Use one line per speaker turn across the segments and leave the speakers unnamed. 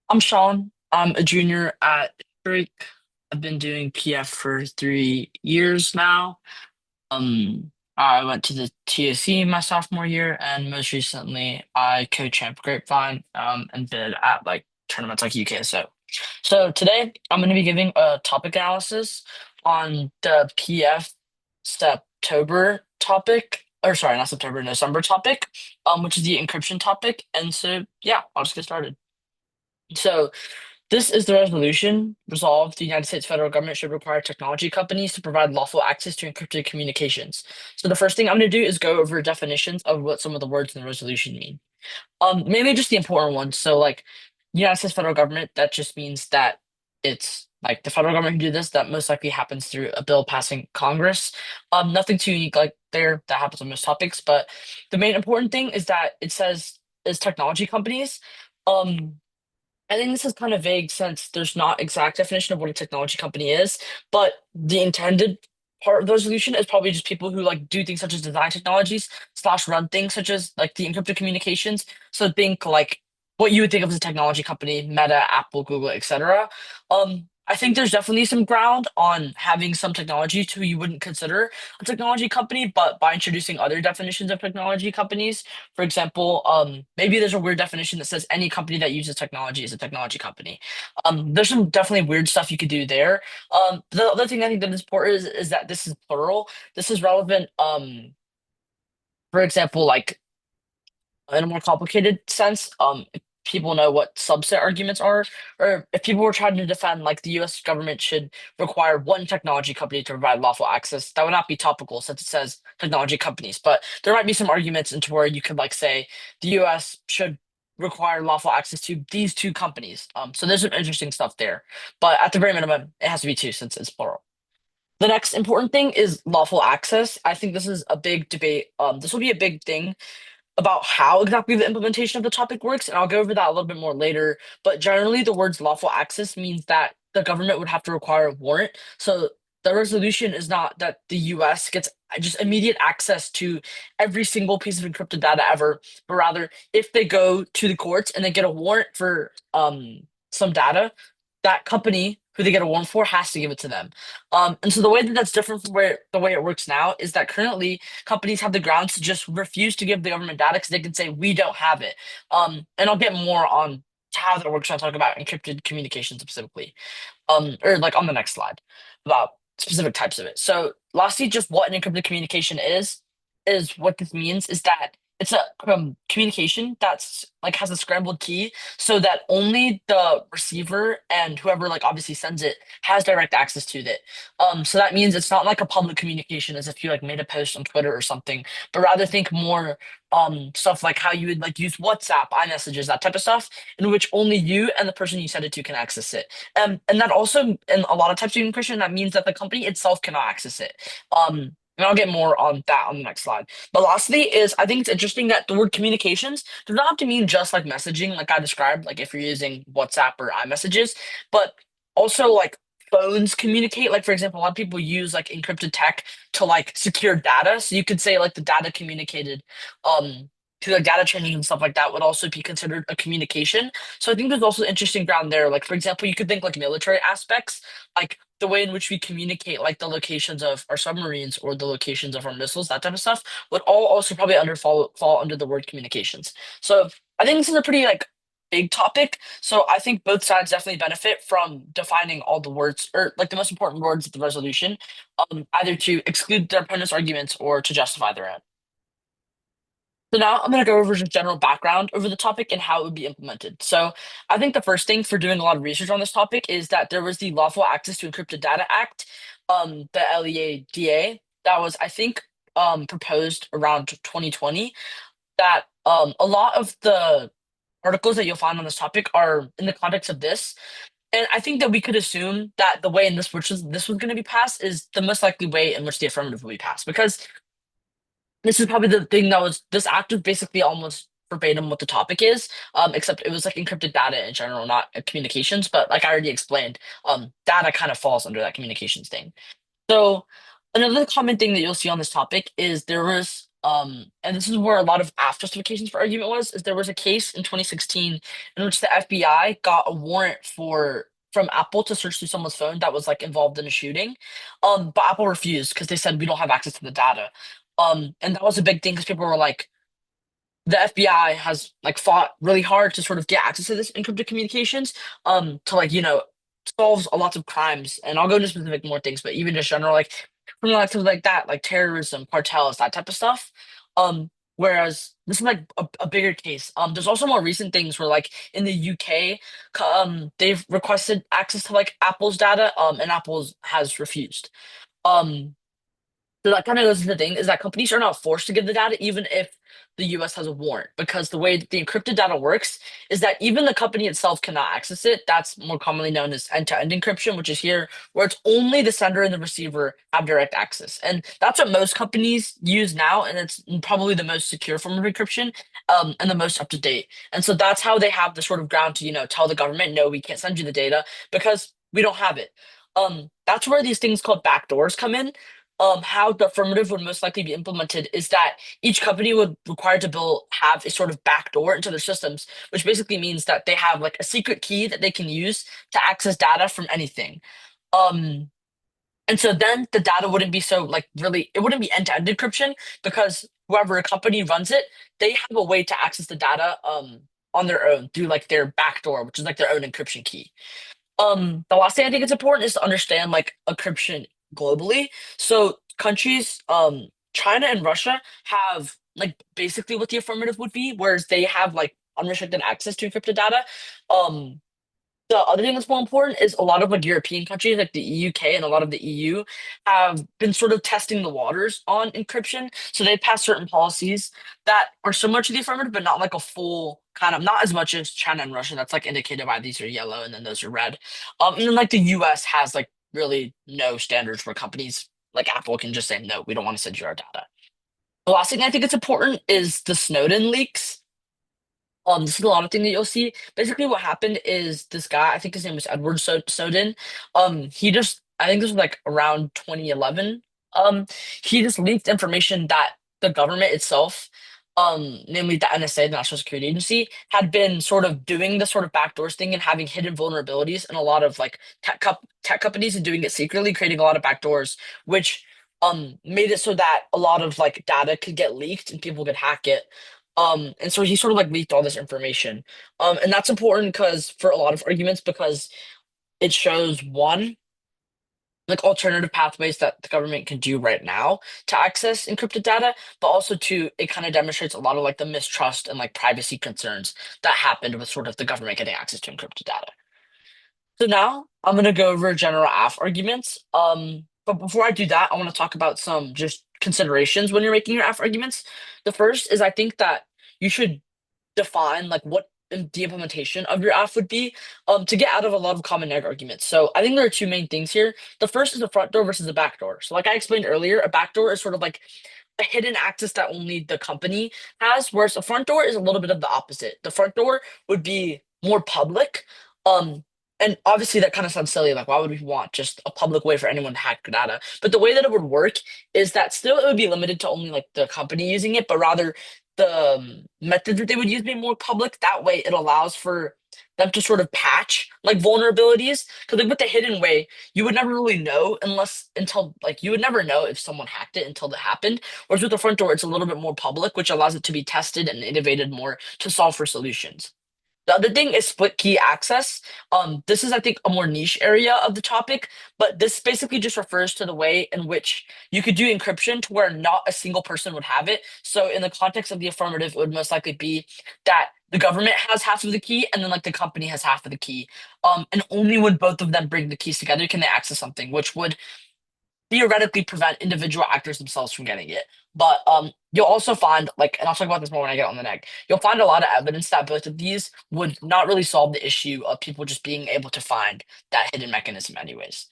I'm Sean. I'm a junior at Drake. I've been doing PF for 3 years now. I went to the TSC my sophomore year, and most recently I co-champ Grapevine and bid at like tournaments like UKSO. So today I'm going to be giving a topic analysis on the PF September topic, or sorry, not September, December topic, which is the encryption topic. And so yeah, I'll just get started. So this is the resolution. Resolved, the United States federal government should require technology companies to provide lawful access to encrypted communications. So the first thing I'm going to do is go over definitions of what some of the words in the resolution mean. Mainly just the important ones. So like United States federal government, that just means that it's like the federal government who do this. That most likely happens through a bill passing Congress. Nothing too unique like there. That happens on most topics. But the main important thing is that it says is technology companies. Um, I think this is kind of vague since there's not exact definition of what a technology company is, but the intended part of the resolution is probably just people who like do things such as design technologies slash run things such as like the encrypted communications. So think like what you would think of as a technology company, Meta, Apple, Google, etc. I think there's definitely some ground on having some technologies who you wouldn't consider a technology company, but by introducing other definitions of technology companies, for example, maybe there's a weird definition that says any company that uses technology is a technology company. There's some definitely weird stuff you could do there. The other thing I think that is important is that this is plural. This is relevant. For example, like in a more complicated sense, if people know what subset arguments are, or if people were trying to defend like the US government should require one technology company to provide lawful access, that would not be topical since it says technology companies. But there might be some arguments into where you could like say the US should require lawful access to these two companies. So there's some interesting stuff there. But at the very minimum, it has to be two since it's plural. The next important thing is lawful access. I think this is a big debate. This will be a big thing about how exactly the implementation of the topic works, and I'll go over that a little bit more later. But generally, the words lawful access means that the government would have to require a warrant. So the resolution is not that the US gets just immediate access to every single piece of encrypted data ever, but rather if they go to the courts and they get a warrant for some data, that company who they get a warrant for has to give it to them. And so the way that that's different from where the way it works now is that currently companies have the grounds to just refuse to give the government data because they can say we don't have it. And I'll get more on how that works when I talk about encrypted communication specifically. Or like on the next slide about specific types of it. So lastly, just what an encrypted communication is what this means is that it's a communication that's like has a scrambled key so that only the receiver and whoever like obviously sends it has direct access to it. So that means it's not like a public communication as if you like made a post on Twitter or something, but rather think more stuff like how you would like use WhatsApp, iMessages, that type of stuff, in which only you and the person you send it to can access it. And that also, in a lot of types of encryption, that means that the company itself cannot access it. And I'll get more on that on the next slide. But lastly is I think it's interesting that the word communications does not have to mean just like messaging, like I described, like if you're using WhatsApp or iMessages, but also like phones communicate. Like for example, a lot of people use like encrypted tech to like secure data. So you could say like the data communicated to like data training and stuff like that would also be considered a communication. So I think there's also interesting ground there. Like for example, you could think like military aspects, like the way in which we communicate like the locations of our submarines or the locations of our missiles, that type of stuff, would all also probably fall under the word communications. So I think this is a pretty like big topic. So I think both sides definitely benefit from defining all the words or like the most important words of the resolution, either to exclude their opponent's arguments or to justify their own. So now I'm going to go over just general background over the topic and how it would be implemented. So I think the first thing for doing a lot of research on this topic is that there was the Lawful Access to Encrypted Data Act, the LEADA, that was, I think, proposed around 2020. That a lot of the articles that you'll find on this topic are in the context of this. And I think that we could assume that the way in which this was going to be passed is the most likely way in which the affirmative will be passed because this is probably the thing that was this act was basically almost verbatim what the topic is, except it was like encrypted data in general, not communications. But like I already explained, data kind of falls under that communications thing. So another common thing that you'll see on this topic is there was And this is where a lot of app justifications for argument was, is there was a case in 2016 in which the FBI got a warrant for from Apple to search through someone's phone that was like involved in a shooting. But Apple refused because they said we don't have access to the data. And that was a big thing because people were like, the FBI has like fought really hard to sort of get access to this encrypted communications, to like, solves a lot of crimes. And I'll go into specific more things, but even just general like criminal activity like that, like terrorism, cartels, that type of stuff. Whereas this is like a bigger case. There's also more recent things where like in the UK, they've requested access to like Apple's data, and Apple's has refused. Um, so that kind of goes to the thing is that companies are not forced to give the data, even if the US has a warrant, because the way that the encrypted data works is that even the company itself cannot access it. That's more commonly known as end-to-end encryption, which is here where it's only the sender and the receiver have direct access. And that's what most companies use now, and it's probably the most secure form of encryption, and the most up to date. And so that's how they have the sort of ground to, tell the government, no, we can't send you the data because we don't have it. That's where these things called backdoors come in. How the affirmative would most likely be implemented is that each company would require to build have a sort of backdoor into their systems, which basically means that they have like a secret key that they can use to access data from anything. Um, and so then the data wouldn't be so like really, it wouldn't be end-to-end encryption because whoever a company runs it, they have a way to access the data on their own through like their backdoor, which is like their own encryption key. The last thing I think it's important is to understand like encryption globally. So countries, China and Russia have like basically what the affirmative would be, whereas they have like unrestricted access to encrypted data. Um, the other thing that's more important is a lot of like European countries, like the UK and a lot of the EU, have been sort of testing the waters on encryption. So they passed certain policies that are similar to the affirmative, but not like a full kind of not as much as China and Russia. That's like indicated by these are yellow and then those are red. And then like the US has like really no standards where companies like Apple can just say no, we don't want to send you our data. The last thing I think it's important is the Snowden leaks. This is a lot of thing that you'll see. Basically, what happened is this guy, I think his name was Edward Snowden. He just, I think this was like around 2011. Um, he just leaked information that the government itself, namely the NSA, the National Security Agency, had been sort of doing the sort of backdoors thing and having hidden vulnerabilities in a lot of like tech companies and doing it secretly, creating a lot of backdoors, which made it so that a lot of like data could get leaked and people could hack it. And so he sort of like leaked all this information. And that's important because for a lot of arguments, because it shows one, like alternative pathways that the government can do right now to access encrypted data, but also two, it kind of demonstrates a lot of like the mistrust and like privacy concerns that happened with sort of the government getting access to encrypted data. So now I'm gonna go over general AF arguments. But before I do that, I want to talk about some just considerations when you're making your AF arguments. The first is I think that you should define like what the implementation of your app would be, to get out of a lot of common neg arguments. So I think there are two main things here. The first is the front door versus the back door. So like I explained earlier, a back door is sort of like a hidden access that only the company has, whereas a front door is a little bit of the opposite. The front door would be more public. Um, and obviously that kind of sounds silly. Like, why would we want just a public way for anyone to hack data? But the way that it would work is that still it would be limited to only like the company using it, but rather the method that they would use be more public. That way it allows for them to sort of patch like vulnerabilities. Because like with the hidden way, you would never really know until like you would never know if someone hacked it until it happened. Whereas with the front door, it's a little bit more public, which allows it to be tested and innovated more to solve for solutions. The other thing is split key access. This is, I think, a more niche area of the topic, but this basically just refers to the way in which you could do encryption to where not a single person would have it. So, in the context of the affirmative, it would most likely be that the government has half of the key and then like the company has half of the key. And only when both of them bring the keys together can they access something, which would theoretically prevent individual actors themselves from getting it. But you'll also find like, and I'll talk about this more when I get on the neck. You'll find a lot of evidence that both of these would not really solve the issue of people just being able to find that hidden mechanism, anyways.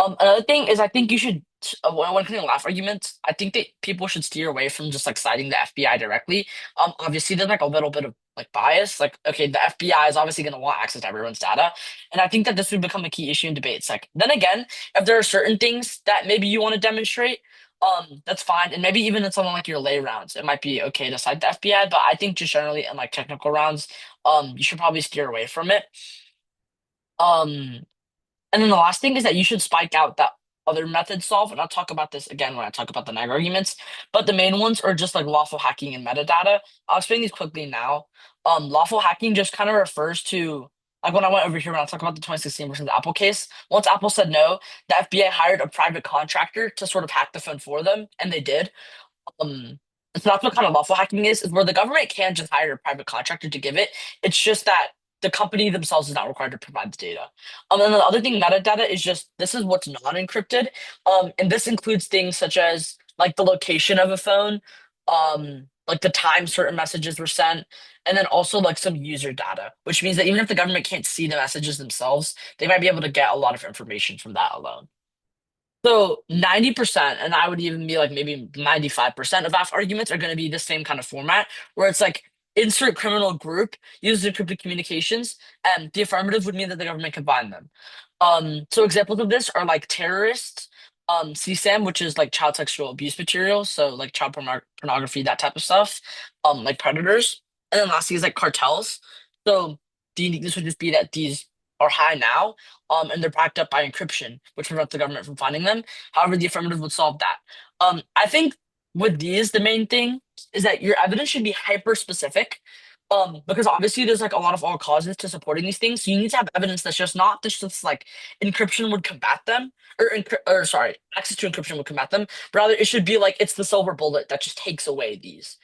Another thing is I think you should when clearing laugh arguments, I think that people should steer away from just like citing the FBI directly. Obviously there's like a little bit of like bias. Like, okay, the FBI is obviously going to want access to everyone's data, and I think that this would become a key issue in debates. Like, then again, if there are certain things that maybe you want to demonstrate, That's fine. And maybe even in something like your lay rounds, it might be okay to cite the FBI, but I think just generally in like technical rounds, you should probably steer away from it. Um, and then the last thing is that you should spike out that other method solve, and I'll talk about this again when I talk about the NAG arguments. But the main ones are just like lawful hacking and metadata. I'll explain these quickly now. Lawful hacking just kind of refers to like when I went over here when I talk about the 2016 versus the Apple case. Once Apple said no, the FBI hired a private contractor to sort of hack the phone for them, and they did. Um, so that's what kind of lawful hacking is where the government can just hire a private contractor to give it. It's just that the company themselves is not required to provide the data. And the other thing, metadata is just this is what's not encrypted. And this includes things such as like the location of a phone, like the time certain messages were sent, and then also like some user data, which means that even if the government can't see the messages themselves, they might be able to get a lot of information from that alone. So 90%, and I would even be like maybe 95% of AF arguments are going to be the same kind of format, where it's like insert criminal group, use encrypted communications, and the affirmative would mean that the government can bind them. So examples of this are like terrorists, CSAM, which is like child sexual abuse material, so like child pornography, that type of stuff, like predators. And then lastly is like cartels. So the uniqueness would just be that these are high now, and they're backed up by encryption, which prevents the government from finding them. However, the affirmative would solve that. I think with these, the main thing is that your evidence should be hyper specific. Because obviously there's like a lot of all causes to supporting these things. So you need to have evidence that's just not just like encryption would combat them, or sorry, access to encryption would combat them. Rather, it should be like it's the silver bullet that just takes away these.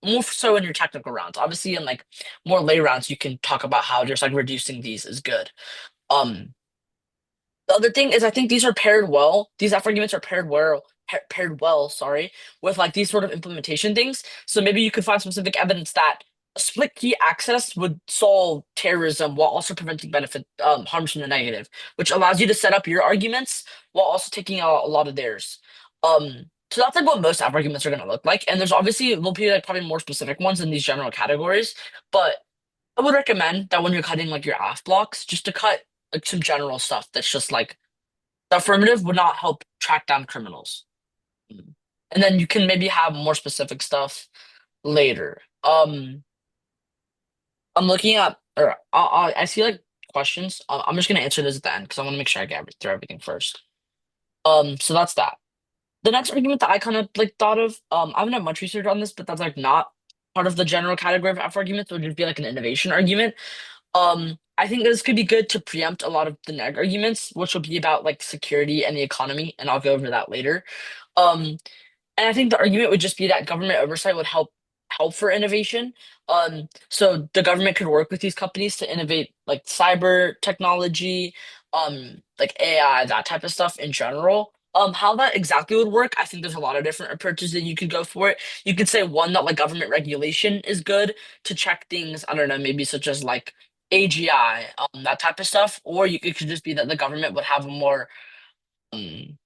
More so in your technical rounds. Obviously, in like more lay rounds, you can talk about how just like reducing these is good. Um, the other thing is I think these are paired well. These F arguments are paired well, sorry, with like these sort of implementation things. So maybe you could find specific evidence that split key access would solve terrorism while also preventing benefit harms from the negative, which allows you to set up your arguments while also taking out a lot of theirs. So that's like what most F arguments are going to look like. And there's obviously there'll be like probably more specific ones in these general categories, but I would recommend that when you're cutting like your AF blocks, just to cut like some general stuff that's just like the affirmative would not help track down criminals. Mm. And then you can maybe have more specific stuff later. I'm looking at, or I see like questions. I'm just gonna answer this at the end because I want to make sure I get through everything first. So that's that. The next argument that I kind of like thought of, I haven't had much research on this, but that's like not part of the general category of F arguments. It would just be like an innovation argument. I think this could be good to preempt a lot of the neg arguments, which will be about like security and the economy, and I'll go over that later. Um, and I think the argument would just be that government oversight would help for innovation. So the government could work with these companies to innovate like cyber technology, like AI, that type of stuff in general. How that exactly would work, I think there's a lot of different approaches that you could go for it. You could say one that like government regulation is good to check things, I don't know, maybe such as like AGI, that type of stuff, or it could just be that the government would have a more um,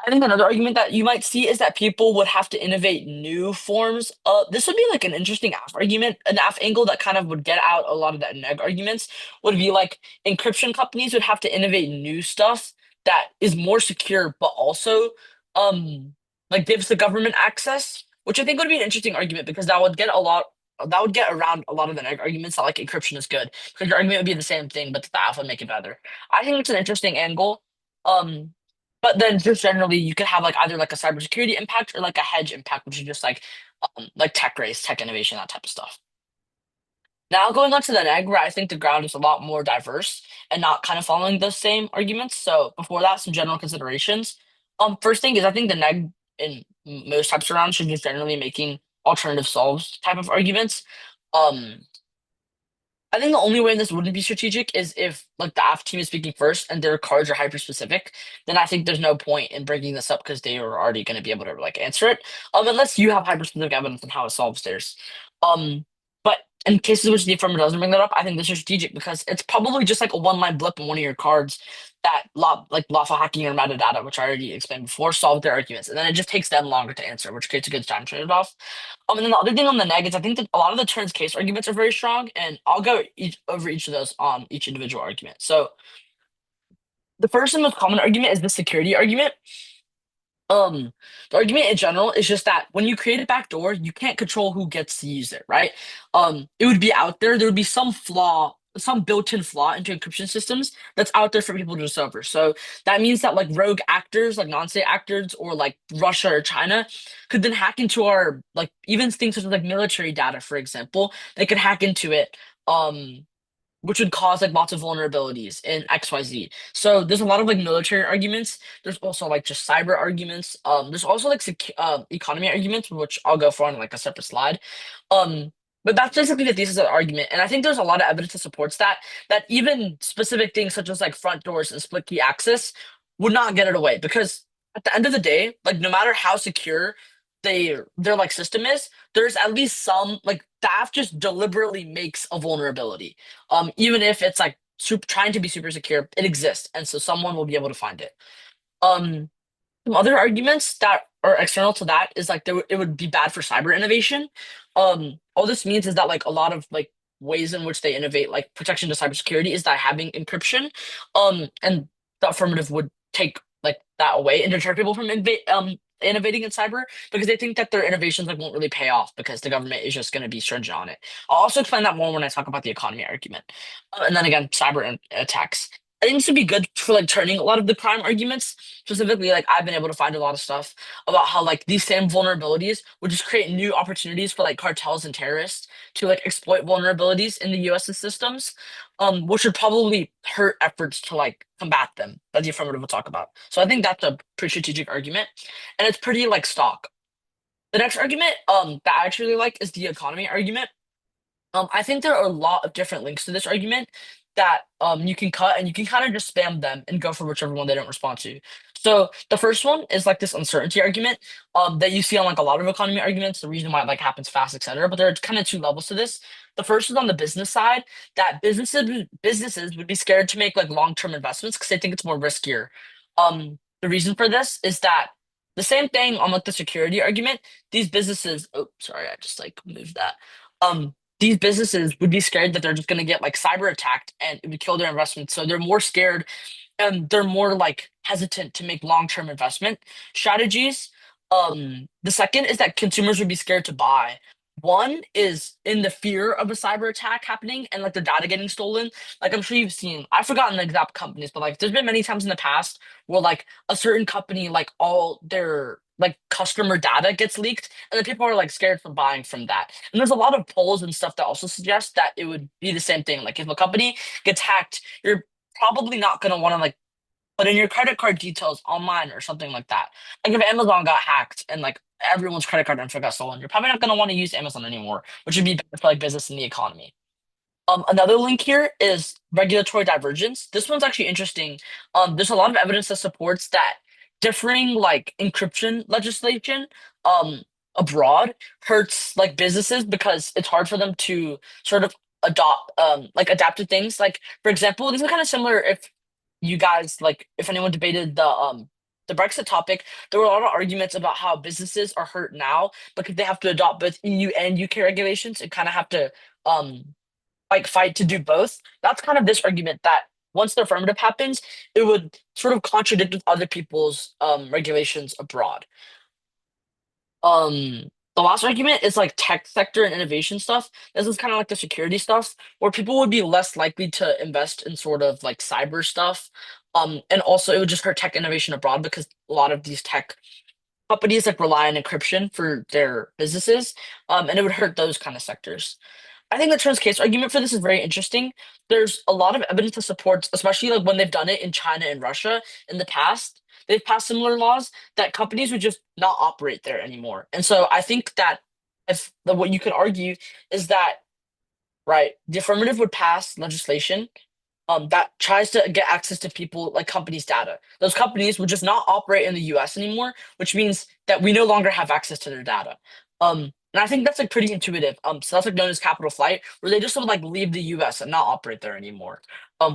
I think another argument that you might see is that people would have to innovate new forms. This would be like an interesting AF argument, an AF angle that kind of would get out a lot of the neg arguments. Would be like encryption companies would have to innovate new stuff that is more secure, but also um like gives the government access, which I think would be an interesting argument because that would get around a lot of the neg arguments that like encryption is good. Because your argument would be the same thing, but the AF would make it better. I think it's an interesting angle. Um, but then just generally, you could have like either like a cybersecurity impact or like a hedge impact, which is just like tech race, tech innovation, that type of stuff. Now going on to the neg, where I think the ground is a lot more diverse and not kind of following those same arguments. So before that, some general considerations. First thing is I think the neg in most types of rounds should just generally making alternative solves type of arguments. Um, I think the only way this wouldn't be strategic is if like the AF team is speaking first and their cards are hyper specific. Then I think there's no point in bringing this up because they are already going to be able to like answer it. Unless you have hyper specific evidence on how it solves theirs. Um, but in cases in which the affirmative doesn't bring that up, I think this is strategic because it's probably just like a one line blip on one of your cards that like lawful hacking or metadata, which I already explained before, solve their arguments, and then it just takes them longer to answer, which creates a good time trade off. And then the other thing on the neg is I think that a lot of the turns case arguments are very strong, and I'll go over each of those on each individual argument. So the first and most common argument is the security argument. Um, the argument in general is just that when you create a backdoor, you can't control who gets to use it, right? It would be out there. There would be some flaw, some built-in flaw into encryption systems that's out there for people to discover. So that means that like rogue actors, like non-state actors, or like Russia or China, could then hack into our like even things such as like military data, for example. They could hack into it. Which would cause like lots of vulnerabilities in XYZ. So there's a lot of like military arguments. There's also like just cyber arguments. There's also like economy arguments, which I'll go for on like a separate slide. Um, but that's basically the thesis of the argument, and I think there's a lot of evidence that supports that. That even specific things such as like front doors and split key access would not get it away because at the end of the day, like no matter how secure their like system is, there's at least some like staff just deliberately makes a vulnerability. Even if it's like trying to be super secure, it exists, and so someone will be able to find it. Um, some other arguments that are external to that is like it would be bad for cyber innovation. All this means is that like a lot of like ways in which they innovate, like protection to cybersecurity, is that having encryption. And the affirmative would take like that away and deter people from innovating in cyber because they think that their innovations like won't really pay off because the government is just going to be stringent on it. I'll also explain that more when I talk about the economy argument. And then again, attacks. I think this would be good for like turning a lot of the crime arguments. Specifically, like I've been able to find a lot of stuff about how like these same vulnerabilities would just create new opportunities for like cartels and terrorists to like exploit vulnerabilities in the US's systems, which would probably hurt efforts to like combat them that the affirmative will talk about. So I think that's a pretty strategic argument, and it's pretty like stock. The next argument that I actually like is the economy argument. I think there are a lot of different links to this argument that you can cut and you can kind of just spam them and go for whichever one they don't respond to. So the first one is like this uncertainty argument that you see on like a lot of economy arguments, the reason why it like happens fast, etc. But there are kind of two levels to this. The first is on the business side that businesses would be scared to make like long-term investments because they think it's more riskier. The reason for this is that the same thing on like the security argument, these businesses, oh sorry, I just like moved that. These businesses would be scared that they're just going to get like cyber attacked and it would kill their investments. So they're more scared and they're more like hesitant to make long-term investment strategies. The second is that consumers would be scared to buy. One is in the fear of a cyber attack happening and like the data getting stolen. Like I'm sure you've seen, I've forgotten the exact companies, but like there's been many times in the past where like a certain company, like all their like customer data gets leaked, and then people are like scared from buying from that. And there's a lot of polls and stuff that also suggest that it would be the same thing. Like if a company gets hacked, you're probably not going to want to like put in your credit card details online or something like that. Like if Amazon got hacked and like everyone's credit card info got stolen, you're probably not going to want to use Amazon anymore, which would be bad for like business and the economy. Another link here is regulatory divergence. This one's actually interesting. There's a lot of evidence that supports that differing like encryption legislation abroad hurts like businesses because it's hard for them to sort of adapt to things. Like for example, this is kind of similar if you guys like if anyone debated the Brexit topic, there were a lot of arguments about how businesses are hurt now because they have to adopt both EU and UK regulations and kind of have to um like fight to do both. That's kind of this argument that once the affirmative happens, it would sort of contradict with other people's regulations abroad. Um, the last argument is like tech sector and innovation stuff. This is kind of like the security stuff where people would be less likely to invest in sort of like cyber stuff. And also it would just hurt tech innovation abroad because a lot of these tech companies like rely on encryption for their businesses. And it would hurt those kind of sectors. I think the Trent's case argument for this is very interesting. There's a lot of evidence that supports, especially like when they've done it in China and Russia in the past, they've passed similar laws that companies would just not operate there anymore. And so I think that if what you could argue is that, right, the affirmative would pass legislation that tries to get access to people like companies' data. Those companies would just not operate in the US anymore, which means that we no longer have access to their data. And I think that's like pretty intuitive. So that's like known as capital flight, where they just would like leave the US and not operate there anymore.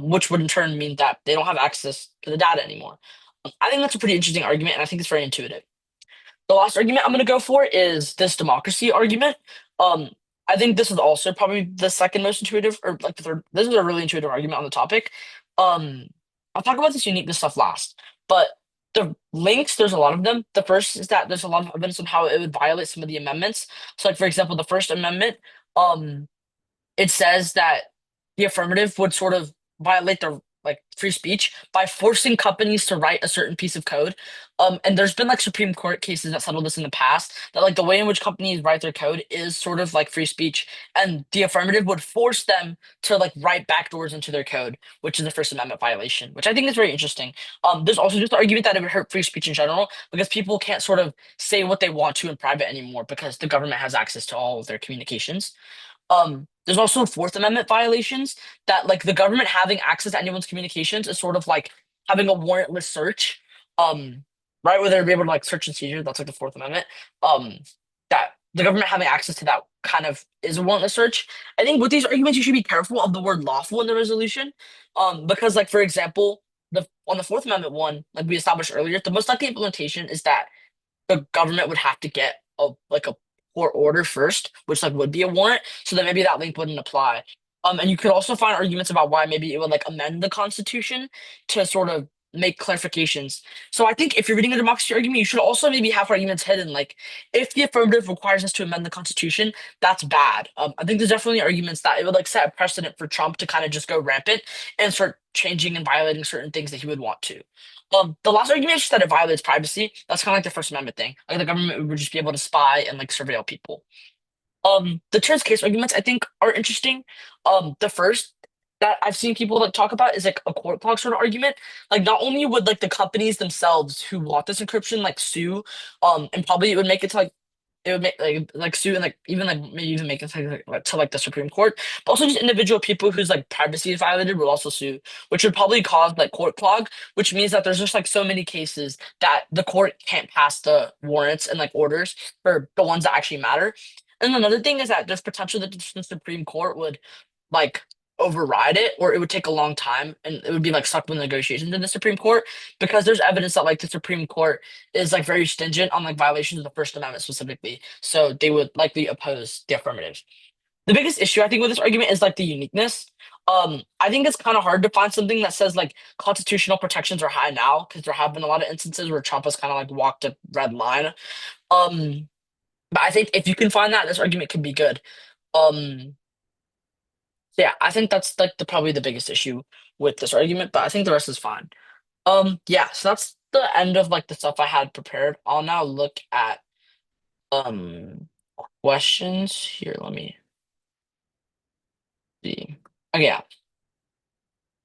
Which would in turn mean that they don't have access to the data anymore. I think that's a pretty interesting argument, and I think it's very intuitive. The last argument I'm going to go for is this democracy argument. Um, I think this is also probably the second most intuitive, or like the third. This is a really intuitive argument on the topic. Um, I'll talk about this uniqueness stuff last, but the links, there's a lot of them. The first is that there's a lot of evidence on how it would violate some of the amendments. So, like for example, the First Amendment, um, it says that the affirmative would sort of violate the like free speech by forcing companies to write a certain piece of code. And there's been like Supreme Court cases that settled this in the past that like the way in which companies write their code is sort of like free speech, and the affirmative would force them to like write backdoors into their code, which is a First Amendment violation, which I think is very interesting. There's also just the argument that it would hurt free speech in general because people can't sort of say what they want to in private anymore because the government has access to all of their communications. There's also Fourth Amendment violations that like the government having access to anyone's communications is sort of like having a warrantless search. Um, right where they'd be able to like search and seizure, that's like the Fourth Amendment. Um, that the government having access to that kind of is a warrantless search. I think with these arguments, you should be careful of the word lawful in the resolution. Because like for example, the on the Fourth Amendment one, like we established earlier, the most likely implementation is that the government would have to get a court order first, which like would be a warrant, so that maybe that link wouldn't apply. And you could also find arguments about why maybe it would like amend the Constitution to sort of make clarifications. So I think if you're reading a democracy argument, you should also maybe have arguments hidden, like if the affirmative requires us to amend the Constitution, that's bad. I think there's definitely arguments that it would like set a precedent for Trump to kind of just go rampant and start changing and violating certain things that he would want to. The last argument is just that it violates privacy. That's kind of like the First Amendment thing. Like the government would just be able to spy and like surveil people. The Terrence case arguments I think are interesting. The first that I've seen people like talk about is like a court clock sort of argument. Like not only would like the companies themselves who want this encryption like sue, and probably it would make it to like it would make like sue and like even like maybe even make it to like the Supreme Court. But also just individual people whose like privacy is violated will also sue, which would probably cause like court clog, which means that there's just like so many cases that the court can't pass the warrants and like orders for the ones that actually matter. And another thing is that there's potential that the Supreme Court would like override it, or it would take a long time and it would be like stuck with negotiations in the Supreme Court because there's evidence that like the Supreme Court is like very stringent on like violations of the First Amendment specifically. So they would likely oppose the affirmative. The biggest issue I think with this argument is like the uniqueness. I think it's kind of hard to find something that says like constitutional protections are high now because there have been a lot of instances where Trump has kind of like walked a red line. Um, but I think if you can find that, this argument could be good. Um, so yeah, I think that's like the probably the biggest issue with this argument, but I think the rest is fine. Yeah, so that's the end of like the stuff I had prepared. I'll now look at um questions here. Let me see. Okay, yeah.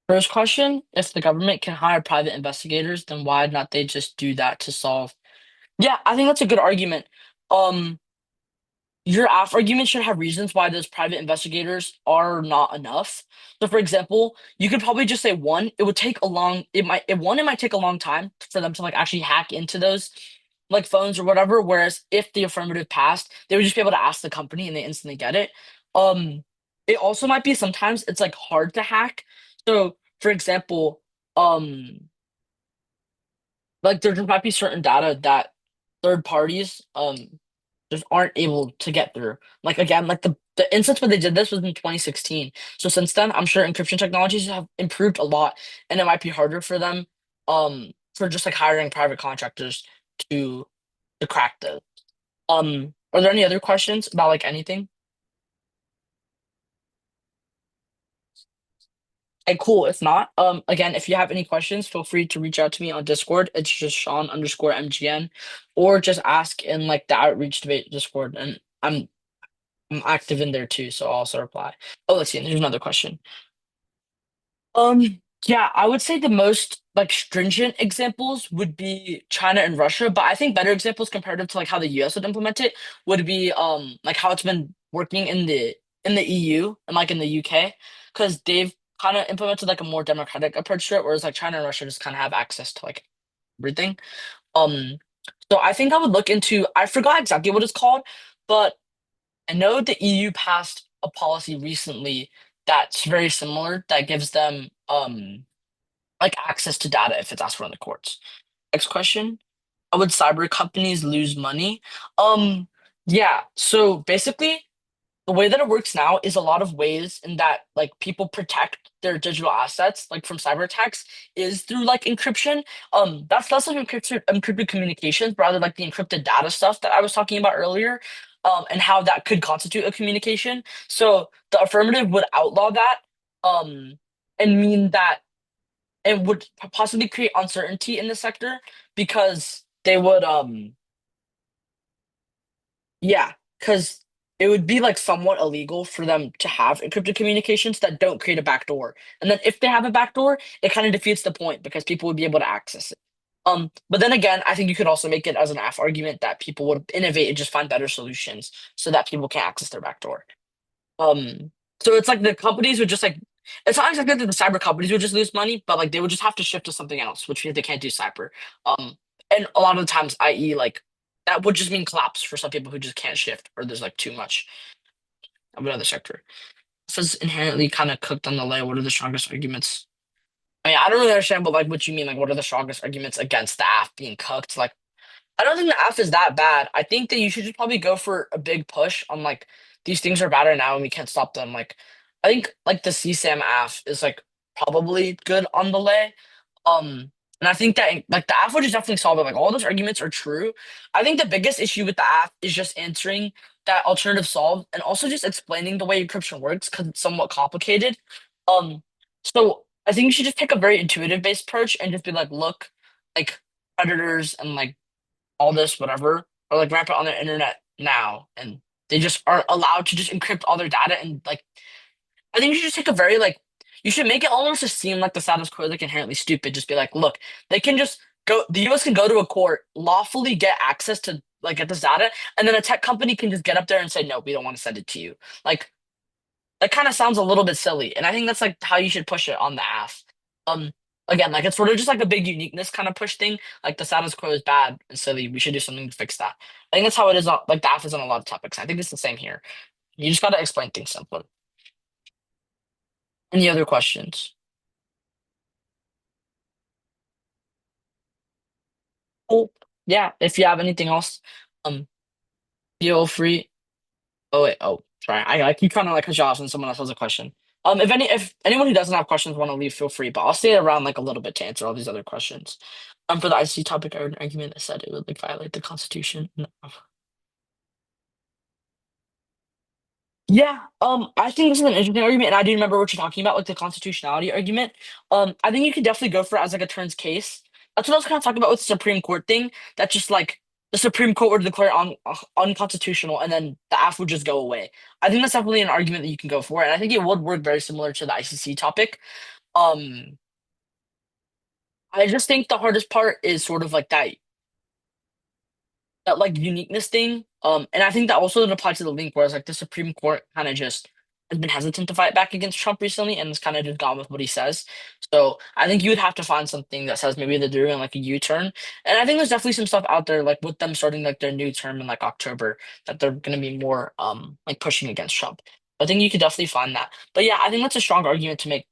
First question, if the government can hire private investigators, then why not they just do that to solve? Yeah, I think that's a good argument. Um, your off argument should have reasons why those private investigators are not enough. So, for example, you could probably just say one, it would take a long, it might take a long time for them to like actually hack into those like phones or whatever. Whereas if the affirmative passed, they would just be able to ask the company and they instantly get it. Um, it also might be sometimes it's like hard to hack. So, for example, um, like there just might be certain data that third parties just aren't able to get through. Like again, like the instance where they did this was in 2016. So since then, I'm sure encryption technologies have improved a lot, and it might be harder for them for just like hiring private contractors to to crack those. Are there any other questions about like anything? Okay, cool. If not, again, if you have any questions, feel free to reach out to me on Discord. It's just Sean underscore MGN, or just ask in like the outreach debate Discord, and I'm active in there too, so I'll also reply. Oh, let's see. Here's another question. Yeah, I would say the most like stringent examples would be China and Russia, but I think better examples comparative to like how the US would implement it would be like how it's been working in the EU and like in the UK, because they've kind of implemented like a more democratic approach to it, whereas like China and Russia just kind of have access to like everything. Um, so I think I would look into I forgot exactly what it's called, but I know the EU passed a policy recently that's very similar that gives them like access to data if it's asked for in the courts. Next question. How would cyber companies lose money? Um yeah, so basically the way that it works now is a lot of ways in that like people protect their digital assets, like from cyber attacks, is through like encryption. That's less of encrypted communications, but rather like the encrypted data stuff that I was talking about earlier, and how that could constitute a communication. So the affirmative would outlaw that, um, and mean that and would possibly create uncertainty in the sector because they would yeah, because it would be like somewhat illegal for them to have encrypted communications that don't create a backdoor. And then if they have a backdoor, it kind of defeats the point because people would be able to access it. But then again, I think you could also make it as an AF argument that people would innovate and just find better solutions so that people can access their backdoor. Um, so it's like the companies would just like it's not exactly that the cyber companies would just lose money, but like they would just have to shift to something else, which means they can't do cyber. Um, and a lot of the times, i.e., like that would just mean collapse for some people who just can't shift, or there's like too much of another sector. If it's inherently kind of cooked on the layer, what are the strongest arguments? I mean, I don't really understand, but like what you mean, like what are the strongest arguments against the app being cooked? Like I don't think the F is that bad. I think that you should just probably go for a big push on like these things are better now and we can't stop them. Like I think like the CSAM AF is like probably good on the lay. And I think that like the AF would just definitely solve it. Like all those arguments are true. I think the biggest issue with the AF is just answering that alternative solve and also just explaining the way encryption works because it's somewhat complicated. Um, so I think you should just take a very intuitive based approach and just be like, look, like predators and like all this whatever are like rampant on the internet now and they just are allowed to just encrypt all their data and like I think you should just take a very like you should make it almost just seem like the status quo is like inherently stupid. Just be like, look, they can just go the US can go to a court, lawfully get access to like get this data, and then a tech company can just get up there and say, no, we don't want to send it to you. Like that kind of sounds a little bit silly, and I think that's like how you should push it on the app. Um, again, like it's sort of just like a big uniqueness kind of push thing. Like the status quo is bad and silly. We should do something to fix that. I think that's how it is on like the app is on a lot of topics. I think it's the same here. You just gotta explain things simply. Any other questions? Cool. Yeah. If you have anything else, um, feel free. Oh wait. Oh, sorry. I keep kind of like cut you off when someone else has a question. If anyone who doesn't have questions want to leave, feel free. But I'll stay around like a little bit to answer all these other questions. For the IC topic, I heard an argument that said it would like violate the Constitution. No. Yeah, I think this is an interesting argument, and I do remember what you're talking about, like the constitutionality argument. I think you could definitely go for it as like a turns case. That's what I was kind of talking about with the Supreme Court thing. That just like the Supreme Court would declare unconstitutional, and then the AF would just go away. I think that's definitely an argument that you can go for, and I think it would work very similar to the ICC topic. Um, I just think the hardest part is sort of like that like uniqueness thing. And I think that also doesn't apply to the link, whereas like the Supreme Court kind of just has been hesitant to fight back against Trump recently and has kind of just gone with what he says. So I think you would have to find something that says maybe they're doing like a U-turn. And I think there's definitely some stuff out there like with them starting like their new term in like October that they're gonna be more like pushing against Trump. I think you could definitely find that. But yeah, I think that's a strong argument to make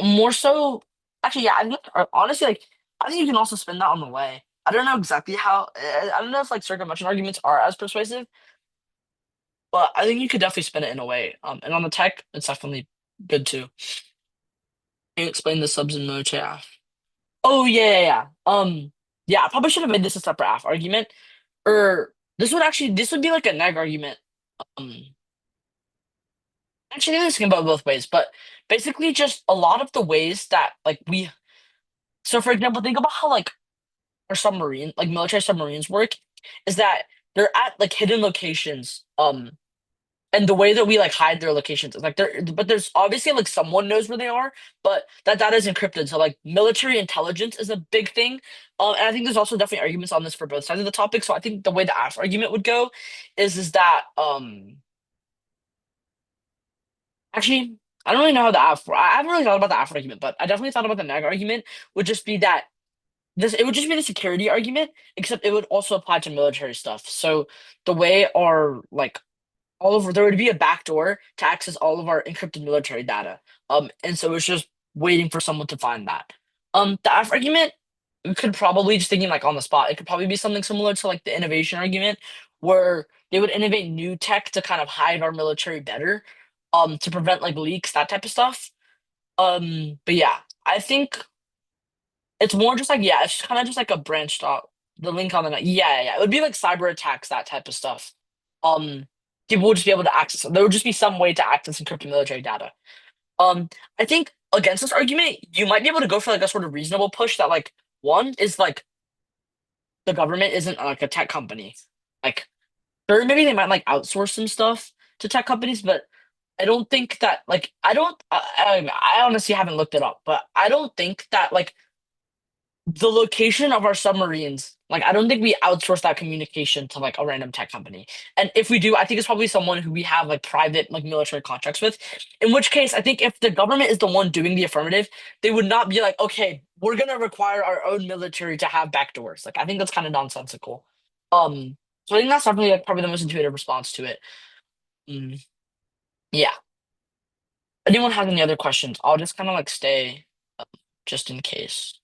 more so actually yeah, I think honestly like I think you can also spin that on the way. I don't know exactly how. I don't know if like circumvention arguments are as persuasive, but I think you could definitely spin it in a way. And on the tech, it's definitely good too. Can you explain the subs in Moche AF? Oh yeah. Yeah. I probably should have made this a separate AF argument, or this would be like a neg argument. Um, actually, this can go both ways, but basically, just a lot of the ways that like we. So, for example, think about how like our submarine, like military submarines work, is that they're at like hidden locations. And the way that we like hide their locations is like but there's obviously like someone knows where they are, but that data is encrypted. So like military intelligence is a big thing. And I think there's also definitely arguments on this for both sides of the topic. So I think the way the AF argument would go is that actually I don't really know how the AF I haven't really thought about the AF argument, but I definitely thought about the NAG argument would just be that this it would just be the security argument, except it would also apply to military stuff. So the way our like all over there would be a backdoor to access all of our encrypted military data. And so it's just waiting for someone to find that. The F argument we could probably just thinking like on the spot, it could probably be something similar to like the innovation argument, where they would innovate new tech to kind of hide our military better, to prevent like leaks, that type of stuff. But yeah, I think it's more just like, yeah, it's kind of just like a branched out. The link on the net. Yeah, yeah, yeah. It would be like cyber attacks, that type of stuff. Um, People would just be able to access. There would just be some way to access encrypted military data. Um, I think against this argument, you might be able to go for like a sort of reasonable push that like one is like the government isn't like a tech company. Like, sure, maybe they might like outsource some stuff to tech companies, but I don't think that like I don't. I honestly haven't looked it up, but I don't think that like the location of our submarines, like I don't think we outsource that communication to like a random tech company. And if we do, I think it's probably someone who we have like private like military contracts with. In which case, I think if the government is the one doing the affirmative, they would not be like, okay, we're gonna require our own military to have backdoors. Like I think that's kind of nonsensical. Um, so I think that's definitely like probably the most intuitive response to it. Mm, yeah. Anyone has any other questions? I'll just kind of like stay just in case.